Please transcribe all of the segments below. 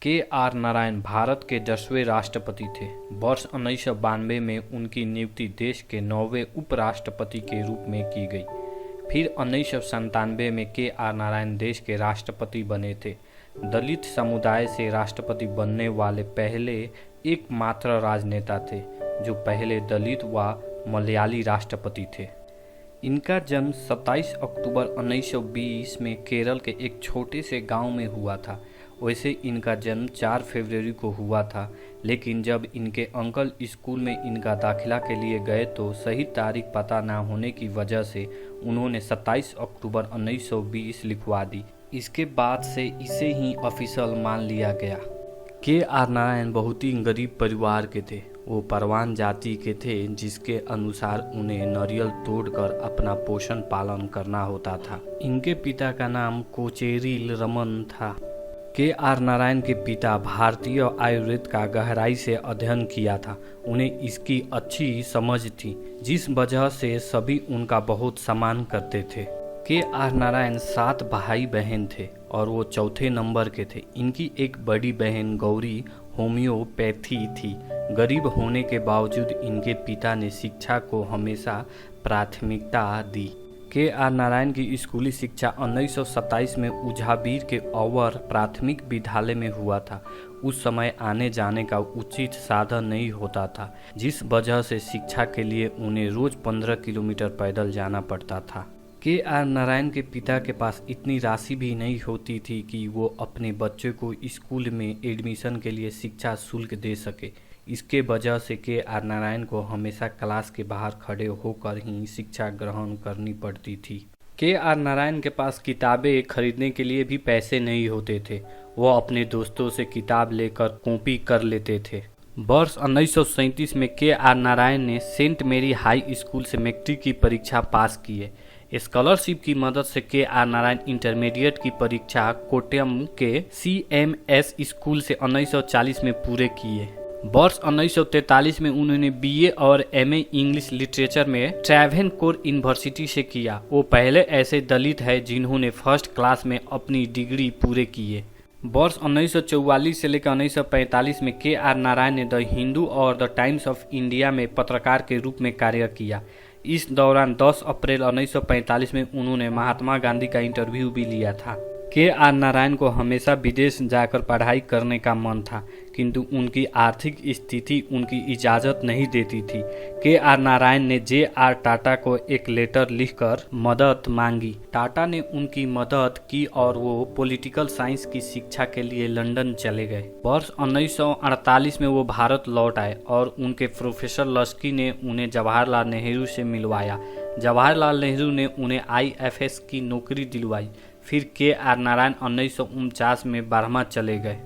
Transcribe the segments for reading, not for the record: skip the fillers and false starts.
के आर नारायण भारत के 10वें राष्ट्रपति थे। वर्ष 1992 में उनकी नियुक्ति देश के 9वें उपराष्ट्रपति के रूप में की गई। फिर 1997 में के आर नारायण देश के राष्ट्रपति बने थे। दलित समुदाय से राष्ट्रपति बनने वाले पहले एकमात्र राजनेता थे जो पहले दलित व मलयाली राष्ट्रपति थे। इनका जन्म 27 अक्टूबर 1920 में केरल के एक छोटे से गांव में हुआ था। वैसे इनका जन्म 4 फरवरी को हुआ था, लेकिन जब इनके अंकल स्कूल में इनका दाखिला के लिए गए तो सही तारीख पता ना होने की वजह से उन्होंने 27 अक्टूबर 1920 लिखवा दी। इसके बाद से इसे ही ऑफिशियल मान लिया गया। के आर नारायण बहुत ही गरीब परिवार के थे। वो परवान जाति के थे, जिसके अनुसार उन्हें नारियल तोड़कर अपना पोषण पालन करना होता था। इनके पिता का नाम कोचेरिल रमन था। के आर नारायण के पिता भारतीय आयुर्वेद का गहराई से अध्ययन किया था। उन्हें इसकी अच्छी समझ थी, जिस वजह से सभी उनका बहुत सम्मान करते थे। के आर नारायण 7 भाई बहन थे और वो चौथे नंबर के थे। इनकी एक बड़ी बहन गौरी होम्योपैथी थी। गरीब होने के बावजूद इनके पिता ने शिक्षा को हमेशा प्राथमिकता दी। के आर नारायण की स्कूली शिक्षा 1927 में उझाबीर के अवर प्राथमिक विद्यालय में हुआ था। उस समय आने जाने का उचित साधन नहीं होता था, जिस वजह से शिक्षा के लिए उन्हें रोज 15 किलोमीटर पैदल जाना पड़ता था। के आर नारायण के पिता के पास इतनी राशि भी नहीं होती थी कि वो अपने बच्चे को स्कूल में एडमिशन के लिए शिक्षा शुल्क दे सके। इसके वजह से के आर नारायण को हमेशा क्लास के बाहर खड़े होकर ही शिक्षा ग्रहण करनी पड़ती थी। के आर नारायण के पास किताबें खरीदने के लिए भी पैसे नहीं होते थे। वो अपने दोस्तों से किताब लेकर कॉपी कर लेते थे। वर्ष 1937 में के आर नारायण ने सेंट मेरी हाई स्कूल से मैट्रिक की परीक्षा पास की है। स्कॉलरशिप की मदद से के आर नारायण इंटरमीडिएट की परीक्षा कोट्टयम के CMS स्कूल से 1940 में पूरे किए। वर्ष 1943 में उन्होंने BA और MA इंग्लिश लिटरेचर में ट्रैवेनकोर यूनिवर्सिटी से किया। वो पहले ऐसे दलित हैं जिन्होंने फर्स्ट क्लास में अपनी डिग्री पूरे किए। वर्ष 1944 से लेकर 1945 में के आर नारायण ने द हिंदू और द टाइम्स ऑफ इंडिया में पत्रकार के रूप में कार्य किया। इस दौरान 10 अप्रैल 1945 में उन्होंने महात्मा गांधी का इंटरव्यू भी लिया था। के आर नारायण को हमेशा विदेश जाकर पढ़ाई करने का मन था, किंतु उनकी आर्थिक स्थिति उनकी इजाज़त नहीं देती थी। के आर नारायण ने JR टाटा को एक लेटर लिखकर मदद मांगी। टाटा ने उनकी मदद की और वो पॉलिटिकल साइंस की शिक्षा के लिए लंदन चले गए। वर्ष 1948 में वो भारत लौट आए और उनके प्रोफेसर लस्की ने उन्हें जवाहरलाल नेहरू से मिलवाया। जवाहरलाल नेहरू ने उन्हें IFS की नौकरी दिलवाई। फिर के आर नारायण 1949 में बर्मा चले गए।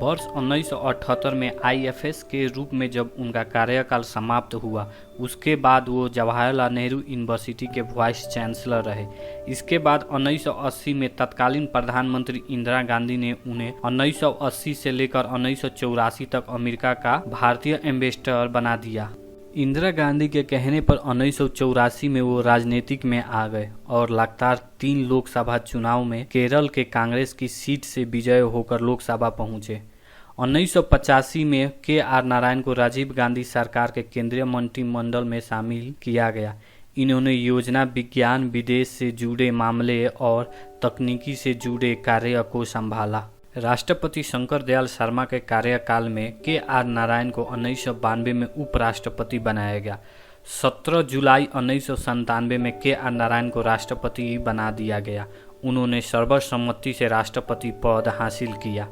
वर्ष 1978 में IFS के रूप में जब उनका कार्यकाल समाप्त हुआ, उसके बाद वो जवाहरलाल नेहरू यूनिवर्सिटी के वाइस चांसलर रहे। इसके बाद 1980 में तत्कालीन प्रधानमंत्री इंदिरा गांधी ने उन्हें 1980 से लेकर 1984 तक अमेरिका का भारतीय एम्बेसडर बना दिया। इंदिरा गांधी के कहने पर 1984 में वो राजनीतिक में आ गए और लगातार 3 लोकसभा चुनाव में केरल के कांग्रेस की सीट से विजय होकर लोकसभा पहुंचे। 1985 में के आर नारायण को राजीव गांधी सरकार के केंद्रीय मंत्रिमंडल में शामिल किया गया। इन्होंने योजना विज्ञान, विदेश से जुड़े मामले और तकनीकी से जुड़े कार्य को संभाला। राष्ट्रपति शंकर दयाल शर्मा के कार्यकाल में के आर नारायण को 1992 में उपराष्ट्रपति बनाया गया। 17 जुलाई 1997 में के आर नारायण को राष्ट्रपति बना दिया गया। उन्होंने सर्वसम्मति से राष्ट्रपति पद हासिल किया।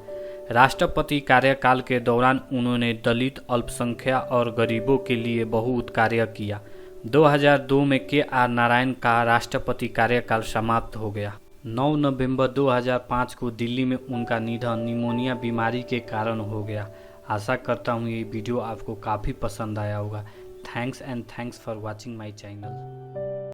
राष्ट्रपति कार्यकाल के दौरान उन्होंने दलित, अल्पसंख्यक और गरीबों के लिए बहुत कार्य किया। 2002 में के आर नारायण का राष्ट्रपति कार्यकाल समाप्त हो गया। 9 नवंबर 2005 को दिल्ली में उनका निधन निमोनिया बीमारी के कारण हो गया। आशा करता हूँ ये वीडियो आपको काफ़ी पसंद आया होगा। Thanks for watching my channel.